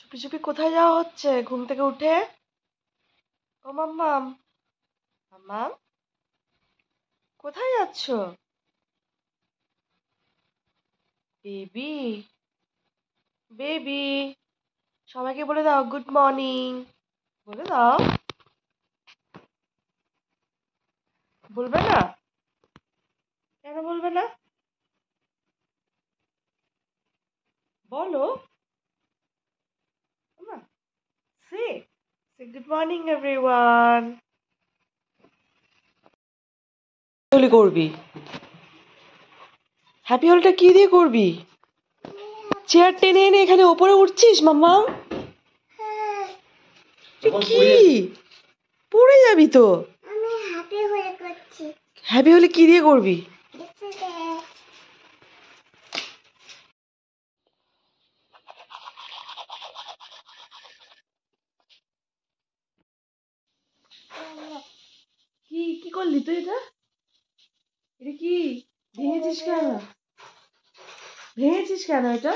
চুপি চুপি কোথায় যাওয়া হচ্ছে ঘুম থেকে উঠে? ও মাম্মাম, মাম্মাম, কোথায় যাচ্ছ? বেবি, বেবি, সবাইকে বলে দাও গুড মর্নিং। বলে দাও। বলবে না? কেন বলবে না? বলো। সে সে গুড মর্নিং এভরিওয়ান। হোলি করবি? হ্যাপি হোলিটা কি দিয়ে করবি? চেয়ার টেনে এনে এখানে ওপরে উঠছিস মাম্মা? কি পড়ে যাবি তো। হ্যাপি হোলি কি দিয়ে করবি? কি কি করলি তুই এটা? এটা কি ভেঙেছিস কেন? ভেঙেছিস কেন এটা?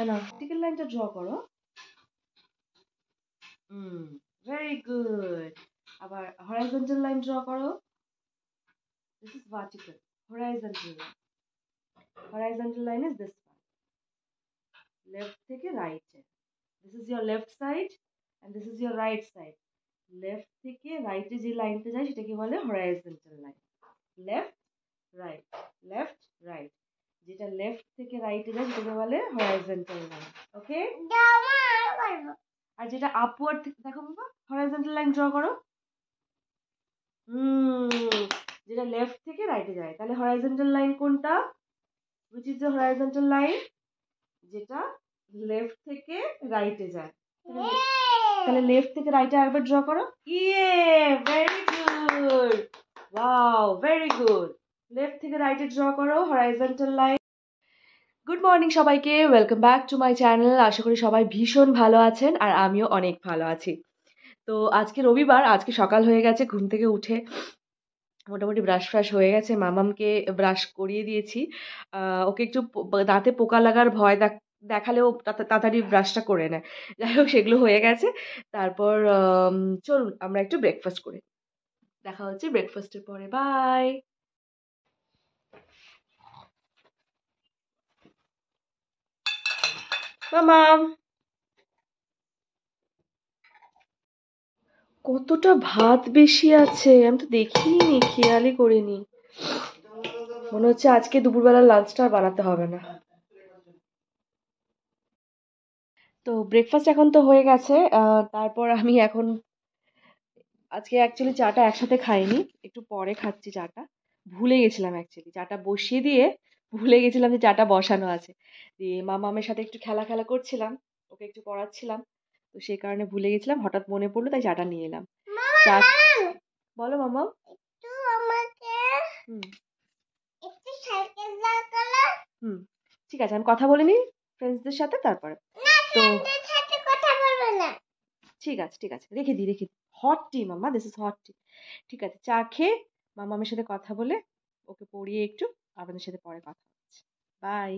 না, টিকেট লাইনটা ড্র করো। Very good. আবার হরাইজন্টাল লাইন ড্র করো। This is vertical. Horizontal line. Horizontal line is this one. Left থেকে রাইটে। This is your left side and this is your right side. Left থেকে রাইটে যে লাইনটা যায় সেটাকে বলে horizontal line. Left right, left right. যেটা লেফট থেকে রাইটে যায় সেটাকে বলে হরাইজন্টাল লাইন। ওকে? আর যেটা আপওয়ার্ড থেকে দেখো বাবা, হরাইজন্টাল লাইন ড্র করো। যেটা লেফট থেকে রাইটে যায়, তাহলে হরাইজন্টাল লাইন কোনটা? which is the horizontal line? যেটা লেফট থেকে রাইটে যায়। তাহলে লেফট থেকে রাইটে আরেকবার ড্র করো। Yeah, very good. Wow, very good. Left থেকে রাইটে ড্র করো হরাইজন্টাল লাইন। গুড মর্নিং সবাইকে, welcome back to my channel. আশা করি সবাই ভীষণ ভালো আছেন আর আমিও অনেক ভালো আছি। তো আজকে রবিবার, আজকে সকাল হয়ে গেছে, ঘুম থেকে উঠে মোটামুটি ব্রাশ ফ্রাশ হয়ে গেছে, মামামকে ব্রাশ করিয়ে দিয়েছি। ওকে একটু দাঁতে পোকা লাগার ভয় দেখালেও তাড়াতাড়ি ব্রাশটা করে নেয়। যাই হোক, সেগুলো হয়ে গেছে। তারপর চলুন আমরা একটু ব্রেকফাস্ট করি। দেখা হচ্ছে ব্রেকফাস্টের পরে। বাই। মামাম, কতটা ভাত বেশি আছে আমি তো দেখিনি, খেয়ালই করিনি। মনে হচ্ছে আজকে দুপুরবেলা লাঞ্চটা আর বানাতে হবে না। তো ব্রেকফাস্ট এখন তো হয়ে গেছে। তারপর আমি এখন আজকে অ্যাকচুয়ালি চাটা একসাথে খাইনি, একটু পরে খাচ্ছি চাটা। ভুলে গেছিলাম অ্যাকচুয়ালি চাটা বসিয়ে দিয়ে, ভুলে গেছিলাম যে চাটা বসানো আছে। দিয়ে মামামের সাথে একটু খেলা খেলা করছিলাম, ওকে একটু পড়াচ্ছিলাম। তো সেই কারণে ভুলে গেছিলাম, হঠাৎ মনে পড়লো তাই চাটা নিয়ে এলাম। চা। বলো মামা। হুম। হুম, ঠিক আছে, আমি কথা বলে নিই ফ্রেন্ডসদের সাথে তারপরে। তো ঠিক আছে, ঠিক আছে, রেখে দিই, রেখে দিই। হট টি মাম্মা, দিস ইজ হট টি। ঠিক আছে, চা খেয়ে মামামের সাথে কথা বলে ওকে পড়িয়ে একটু আপনাদের সাথে পরে কথা হচ্ছে। বাই।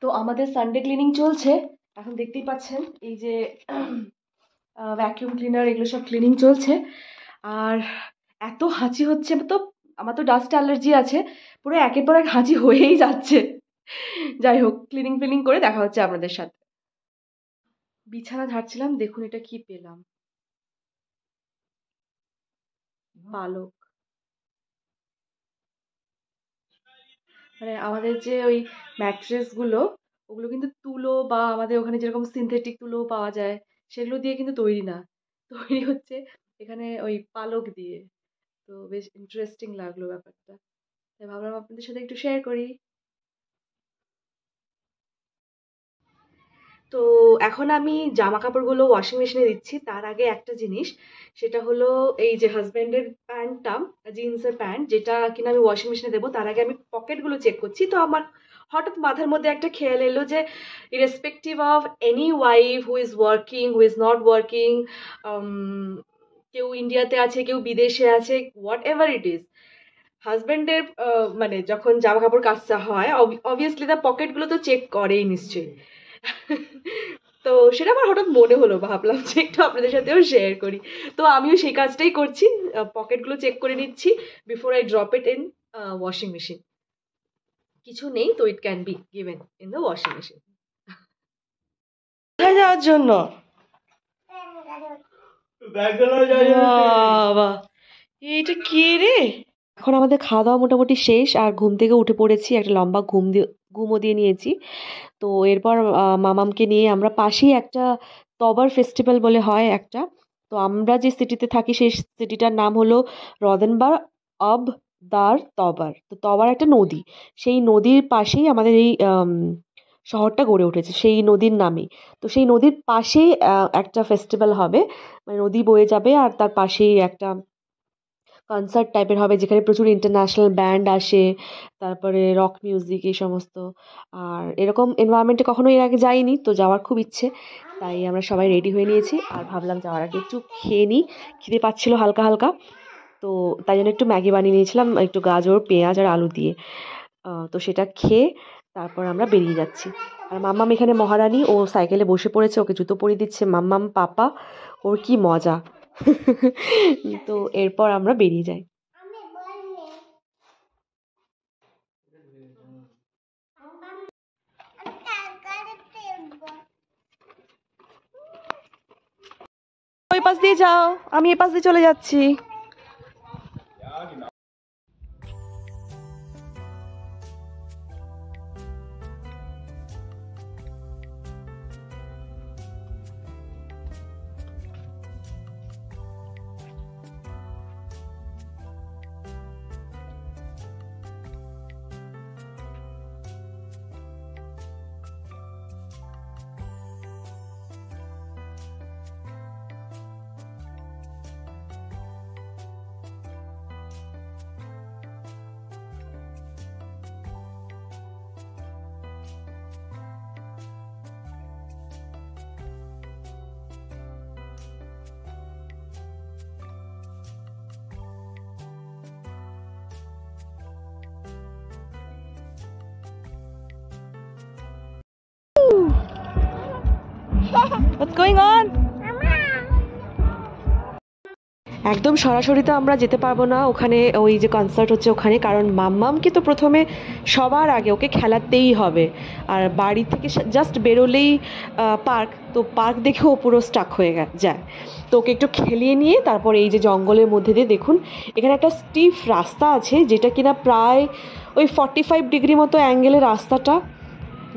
তো আমাদের সানডে ক্লিনিং চলছে এখন, দেখতেই পাচ্ছেন এই যে ভ্যাকিউম ক্লিনার এগুলো সব ক্লিনিং চলছে। আর এত হাঁচি হচ্ছে, তো আমার তো ডাস্ট অ্যালার্জি আছে, পুরো একের পর এক হাঁচি হয়েই যাচ্ছে। যাই হোক, ক্লিনিং ফিলিং করে দেখা হচ্ছে আপনাদের সাথে। বিছানা ঝাড়ছিলাম, দেখুন এটা কি পেলাম, পালক। মানে আমাদের যে ওই ম্যাট্রেস গুলো, ওগুলো কিন্তু তুলো বা আমাদের ওখানে যেরকম সিনথেটিক তুলো পাওয়া যায় সেগুলো দিয়ে কিন্তু তৈরি না, তৈরি হচ্ছে এখানে ওই পালক দিয়ে। তো বেশ ইন্টারেস্টিং লাগলো ব্যাপারটা, তাই ভাবলাম আপনাদের সাথে একটু শেয়ার করি। তো এখন আমি জামা কাপড়গুলো ওয়াশিং মেশিনে দিচ্ছি। তার আগে একটা জিনিস, সেটা হলো এই যে হাজব্যান্ডের প্যান্টটা, জিন্সের প্যান্ট, যেটা কিনা আমি ওয়াশিং মেশিনে দেবো, তার আগে আমি পকেটগুলো চেক করছি। তো আমার হঠাৎ মাথার মধ্যে একটা খেয়াল এলো যে irrespective of any wife who is working, who is not working, কেউ ইন্ডিয়াতে আছে, কেউ বিদেশে আছে, হোয়াট এভার ইট ইজ, হাজব্যান্ডের মানে যখন জামা কাপড় কাচতে হয় অবভিয়াসলি তার পকেটগুলো তো চেক করেই নিশ্চয়ই। তো সেটা আমার হঠাৎ মনে হলো, ভাবলাম যে একটু আপনাদের সাথেও শেয়ার করি। তো আমিও সেই কাজটাই করছি, পকেটগুলো চেক করে নিচ্ছি before I drop it in washing machine. কিছু নেই তো it can be given in the washing machine. কোথায় যাওয়ার জন্য? বাবা, এটা কে রে? এখন আমাদের খাওয়া দাওয়া মোটামুটি শেষ, আর ঘুম থেকে উঠে পড়েছি, একটা লম্বা ঘুমও দিয়ে নিয়েছি। তো এরপর মামামকে নিয়ে আমরা পাশেই একটা তবার ফেস্টিভ্যাল বলে হয় একটা, তো আমরা যে সিটিতে থাকি সেই সিটিটার নাম হলো রদেনবার অব দার তবার। তো তবার একটা নদী, সেই নদীর পাশেই আমাদের এই শহরটা গড়ে উঠেছে, সেই নদীর নামে। তো সেই নদীর পাশেই একটা ফেস্টিভ্যাল হবে, মানে নদী বয়ে যাবে আর তার পাশেই একটা কনসার্ট টাইপের হবে, যেখানে প্রচুর ইন্টারন্যাশনাল ব্যান্ড আসে, তারপরে রক মিউজিক এই সমস্ত। আর এরকম এনভায়রনমেন্টে কখনো এর আগে যাইনি, তো যাওয়ার খুব ইচ্ছে। তাই আমরা সবাই রেডি হয়ে নিয়েছি, আর ভাবলাম যাওয়ার আগে একটু খেয়ে নিই, খিদে পাচ্ছিল হালকা হালকা। তো তাই জন্য একটু ম্যাগি বানিয়ে নিয়েছিলাম, একটু গাজর, পেঁয়াজ আর আলু দিয়ে। তো সেটা খেয়ে তারপর আমরা বেরিয়ে যাচ্ছি। আর মাম্মাম এখানে মহারানী, ও সাইকেলে বসে পড়েছে, ওকে জুতো পরিয়ে দিচ্ছে মাম্মাম পাপা, ওর কি মজা। তো এরপর আমরা বেরিয়ে যাই। ওই পাশ দিয়ে যাও, আমি এ পাশ দিয়ে চলে যাচ্ছি। What's going on? একদম সরাসরি তো আমরা যেতে পারবো না ওখানে, ওই যে কনসার্ট হচ্ছে ওখানে, কারণ মাম্মামকে তো প্রথমে সবার আগে ওকে খেলাতেই হবে। আর বাড়ি থেকে জাস্ট বেরোলেই পার্ক, তো পার্ক দেখে ও পুরো স্টাক হয়ে যায়। তো ওকে একটু খেলিয়ে নিয়ে তারপর এই যে জঙ্গলের মধ্যে দিয়ে দেখুন, এখানে একটা স্টিফ রাস্তা আছে, যেটা কিনা প্রায় ওই 45 ডিগ্রি মতো অ্যাঙ্গেলের রাস্তাটা।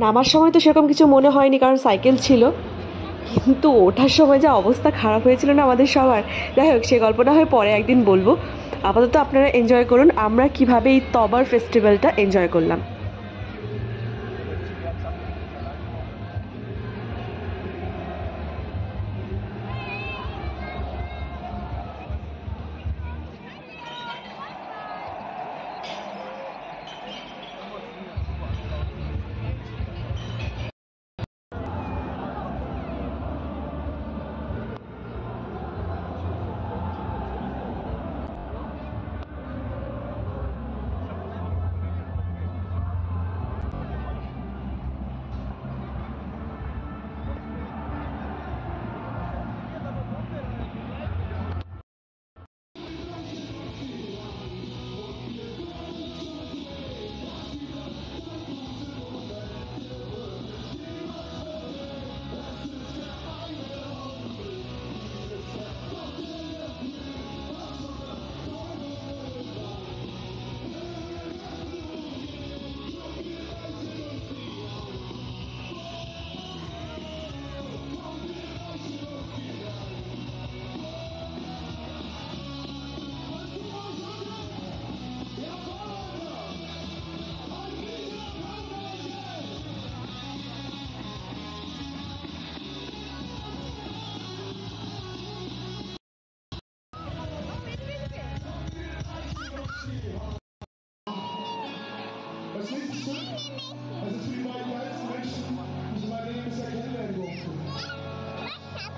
নামার সময় তো সেরকম কিছু মনে হয়নি, কারণ সাইকেল ছিল, কিন্তু ওঠার সময় যা অবস্থা খারাপ হয়েছিল না আমাদের সবার। যাই হোক, সে গল্পটা হয় পরে একদিন বলবো। আপাতত আপনারা এনজয় করুন আমরা কিভাবে এই তবার ফেস্টিভ্যালটা এনজয় করলাম। Das nächste Stück, das ist für die beiden geilsten Menschen, die ich in meinem Leben bisher kennenlernen durfte.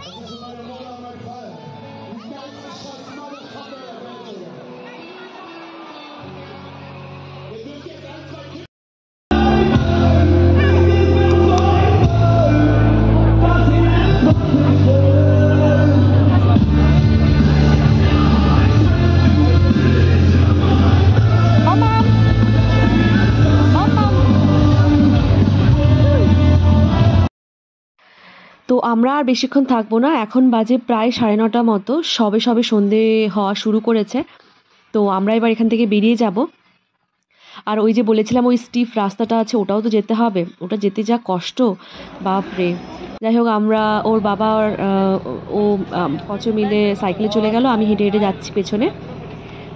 Das ist für meine Mutter und mein Fall. Die geilste scheiß Motherfucker der Welt, Digga. Ihr dürft jetzt ein, zwei Kinder. তো আমরা আর বেশিক্ষণ থাকবো না, এখন বাজে প্রায় 9:30 মতো, সবে সবে সন্ধে হওয়া শুরু করেছে। তো আমরা এবার এখান থেকে বেরিয়ে যাব। আর ওই যে বলেছিলাম ওই স্টিফ রাস্তাটা আছে, ওটাও তো যেতে হবে, ওটা যেতে যা কষ্ট বাপরে। যাই হোক, আমরা ওর বাবা ও কচ মিলে সাইকেলে চলে গেল, আমি হেঁটে হেঁটে যাচ্ছি পেছনে।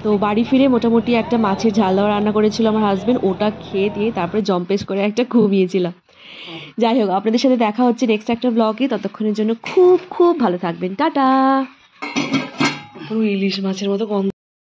তো বাড়ি ফিরে মোটামুটি একটা মাছের ঝাল দেওয়া রান্না করেছিল আমার হাজব্যান্ড, ওটা খেয়ে দিয়ে তারপরে জম্পেশ করে একটা ঘুমিয়েছিলাম। যাই হোক, আপনাদের সাথে দেখা হচ্ছে নেক্সট একটা ব্লগে, ততক্ষণের জন্য খুব খুব ভালো থাকবেন, টাটা। পুরো ইলিশ মাছের মতো গন্ধ।